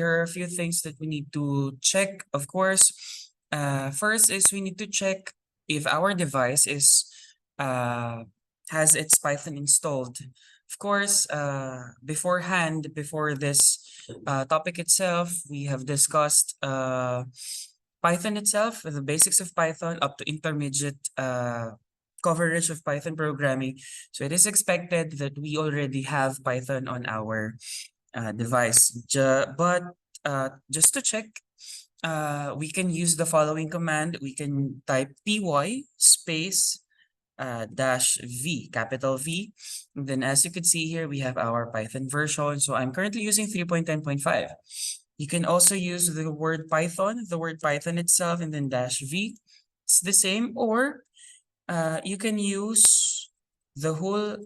there are a few things that we need to check, of course. First is we need to check if our device has its Python installed. Of course, beforehand, before this topic itself, we have discussed Python itself, the basics of Python up to intermediate coverage of Python programming. So it is expected that we already have Python on our device. But just to check, we can use the following command. We can type py space -v, capital V. And then as you can see here, we have our Python version. So I'm currently using 3.10.5. You can also use the word Python itself, and then -v. It's the same, or you can use the whole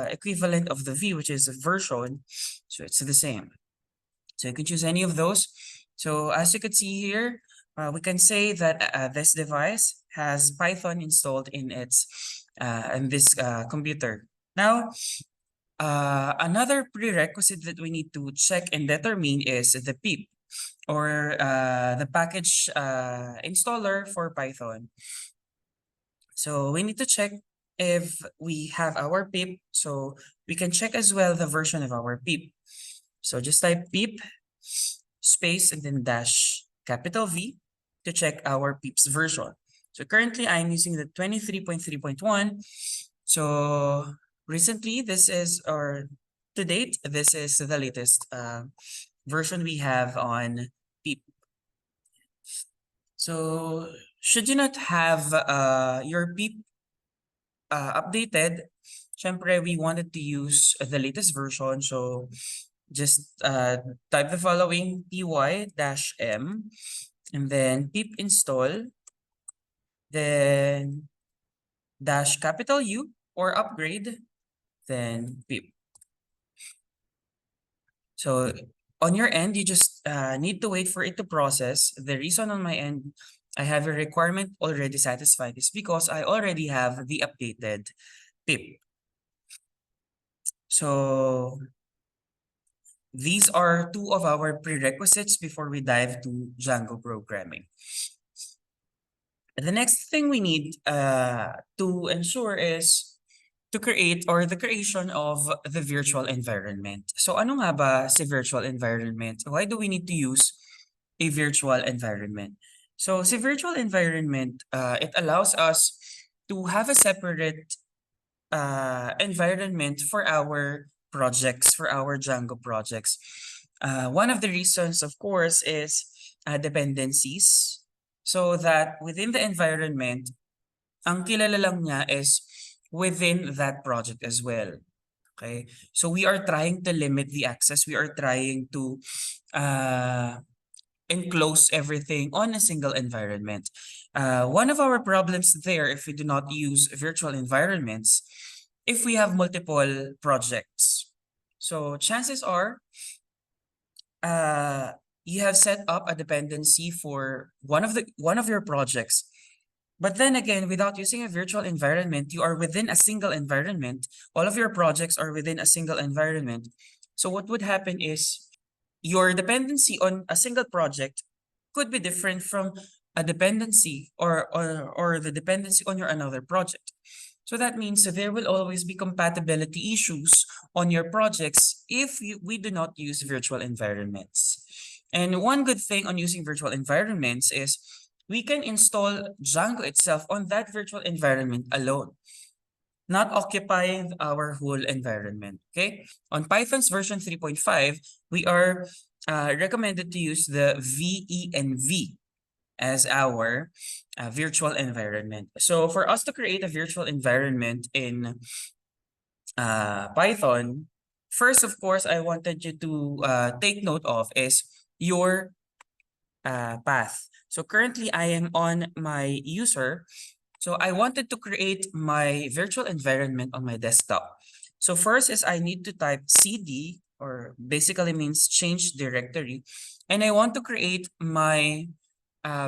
equivalent of the V, which is a version. So it's the same. So you can choose any of those. So as you can see here, we can say that this device has Python installed in this computer. Now, another prerequisite that we need to check and determine is the pip, or the package installer for Python. So we need to check if we have our pip, so we can check as well the version of our pip. So just type pip space and then capital V to check our pip's version. So currently I'm using the 23.3.1. So recently to date, this is the latest version we have on pip. So should you not have your pip updated, syempre we wanted to use the latest version. So just type the following py-m and then pip install, then capital U or upgrade, then pip. So on your end, you just need to wait for it to process. The reason on my end I have a requirement already satisfied is because I already have the updated pip. So these are two of our prerequisites before we dive to Django programming. The next thing we need to ensure is to create or the creation of the virtual environment. So ano nga ba si virtual environment? Why do we need to use a virtual environment? So si virtual environment, it allows us to have a separate environment for our projects, for our Django projects. One of the reasons, of course, is dependencies. So that within the environment, ang kilala lang niya is within that project as well. Okay? So we are trying to limit the access. We are trying to enclose everything on a single environment. One of our problems there, if we do not use virtual environments, if we have multiple projects. So chances are, you have set up a dependency for one of your projects. But then again, without using a virtual environment, you are within a single environment. All of your projects are within a single environment. So what would happen is your dependency on a single project could be different from a dependency or the dependency on your another project. So that means that there will always be compatibility issues on your projects if we do not use virtual environments. And one good thing on using virtual environments is we can install Django itself on that virtual environment alone, not occupying our whole environment. Okay. On Python's version 3.5, we are recommended to use the venv as our virtual environment. So for us to create a virtual environment in Python, first, of course, I wanted you to take note of is your path. So currently I am on my user. So I wanted to create my virtual environment on my desktop. So first is I need to type cd, or basically means change directory. And I want to create my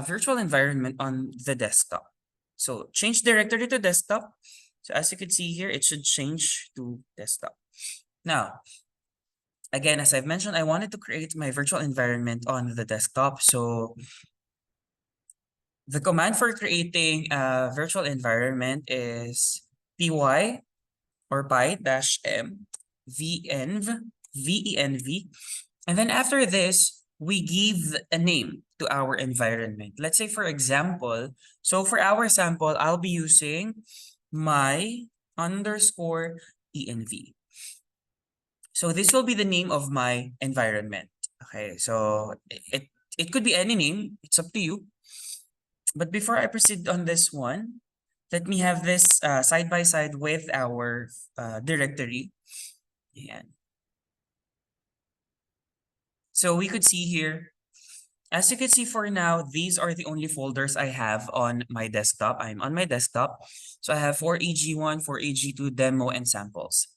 virtual environment on the desktop. So change directory to desktop. So as you can see here, it should change to desktop. Now, again, as I've mentioned, I wanted to create my virtual environment on the desktop. So the command for creating a virtual environment is py or py-m venv. And then after this, we give a name to our environment. Let's say, for example, so for our sample, I'll be using my underscore env. So this will be the name of my environment. Okay, so it could be any name. It's up to you. But before I proceed on this one, let me have this side by side with our directory. And so we could see here, as you can see for now, these are the only folders I have on my desktop. I'm on my desktop. So I have 4EG1, 4EG2, demo, and samples.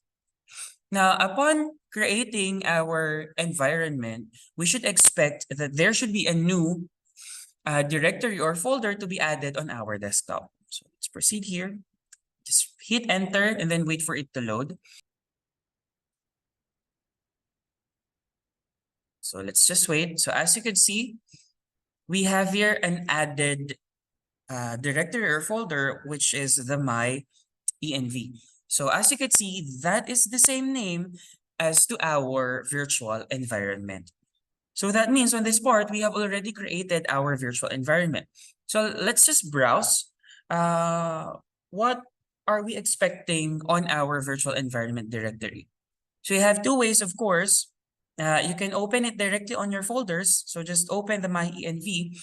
Now, upon creating our environment, we should expect that there should be a new directory or folder to be added on our desktop. So let's proceed here. Just hit enter and then wait for it to load. So let's just wait. So as you can see, we have here an added directory or folder, which is the my env. So as you can see, that is the same name as to our virtual environment. So that means on this part, we have already created our virtual environment. So let's just browse. What are we expecting on our virtual environment directory? So you have two ways, of course. You can open it directly on your folders. So just open the MyENV.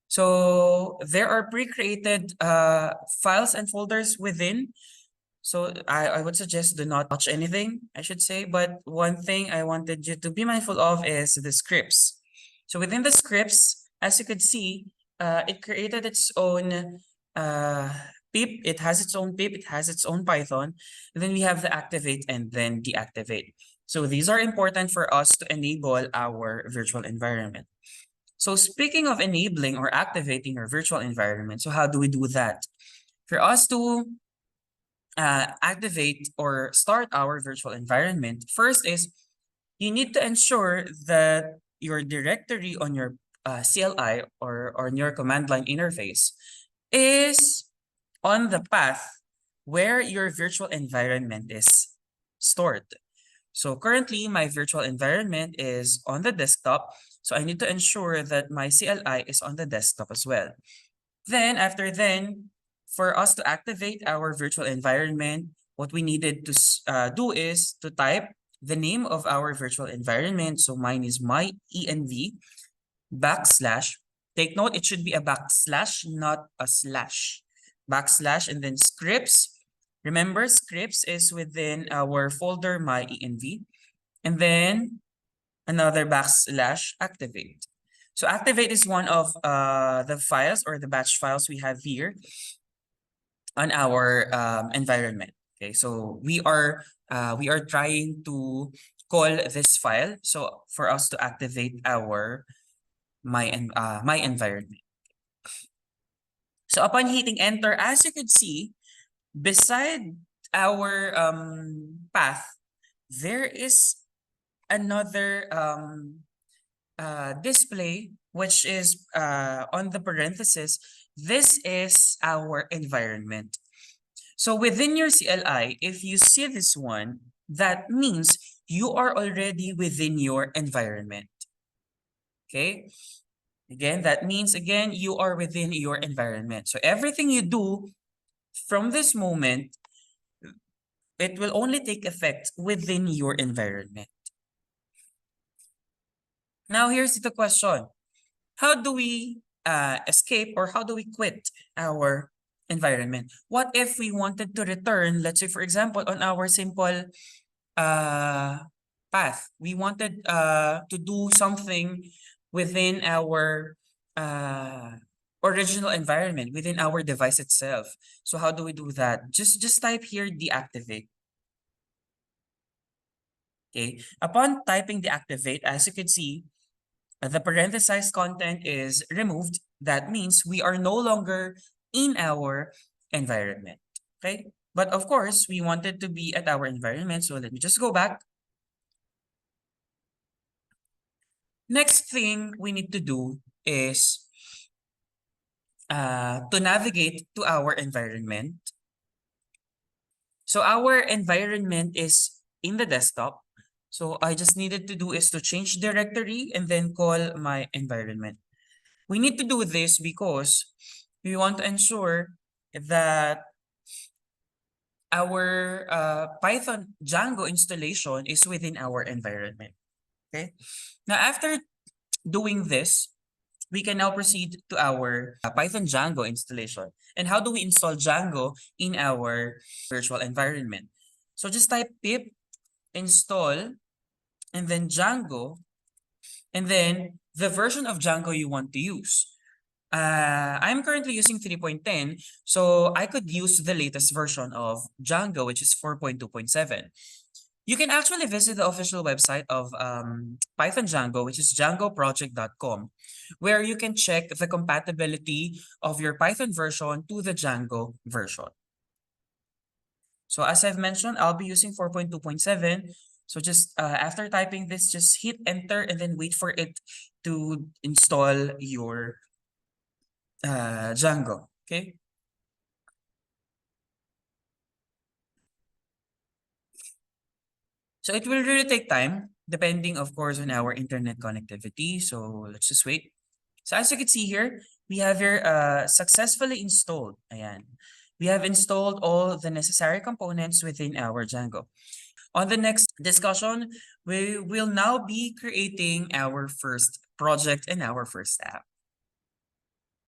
So there are pre-created files and folders within. So I would suggest do not touch anything, I should say. But one thing I wanted you to be mindful of is the scripts. So within the scripts, as you could see, it created its own pip. It has its own pip. It has its own Python. And then we have the activate and then deactivate. So these are important for us to enable our virtual environment. So speaking of enabling or activating our virtual environment, so how do we do that? For us to activate or start our virtual environment, first is you need to ensure that your directory on your CLI or on your command line interface is on the path where your virtual environment is stored. So currently, my virtual environment is on the desktop. So I need to ensure that my CLI is on the desktop as well. Then for us to activate our virtual environment, what we needed to do is to type the name of our virtual environment. So mine is my env backslash. Take note, it should be a backslash, not a slash. Backslash and then scripts. Remember, scripts is within our folder my env. And then another backslash activate. So activate is one of the files or the batch files we have here on our environment. Okay, so we are trying to call this file so for us to activate our my environment. So upon hitting enter, as you can see, beside our path, there is another display which is on the parenthesis. This is our environment. So within your CLI, if you see this one, that means you are already within your environment. Okay? Again, that means, again, you are within your environment. So everything you do from this moment, it will only take effect within your environment. Now, here's the question. How do we escape or how do we quit our environment? What if we wanted to return, let's say, for example, on our simple path, we wanted to do something within our original environment, within our device itself. So how do we do that? Just type here deactivate. Okay. Upon typing deactivate, as you can see, the parenthesized content is removed. That means we are no longer in our environment. Okay. But of course, we wanted to be at our environment. So let me just go back. Next thing we need to do is to navigate to our environment. So our environment is in the desktop. So I just needed to do is to change directory and then call my environment. We need to do this because we want to ensure that our Python Django installation is within our environment. Okay. Now, after doing this, we can now proceed to our Python Django installation. And how do we install Django in our virtual environment? So just type pip install and then Django and then the version of Django you want to use. I'm currently using 3.10, so I could use the latest version of Django, which is 4.2.7. You can actually visit the official website of Python Django, which is djangoproject.com, where you can check the compatibility of your Python version to the Django version. So as I've mentioned, I'll be using 4.2.7. So just after typing this, just hit enter and then wait for it to install your Django, okay? So it will really take time, depending, of course, on our internet connectivity. So let's just wait. So as you can see here, we have here successfully installed. Ayan. We have installed all the necessary components within our Django. On the next discussion, we will now be creating our first project and our first app.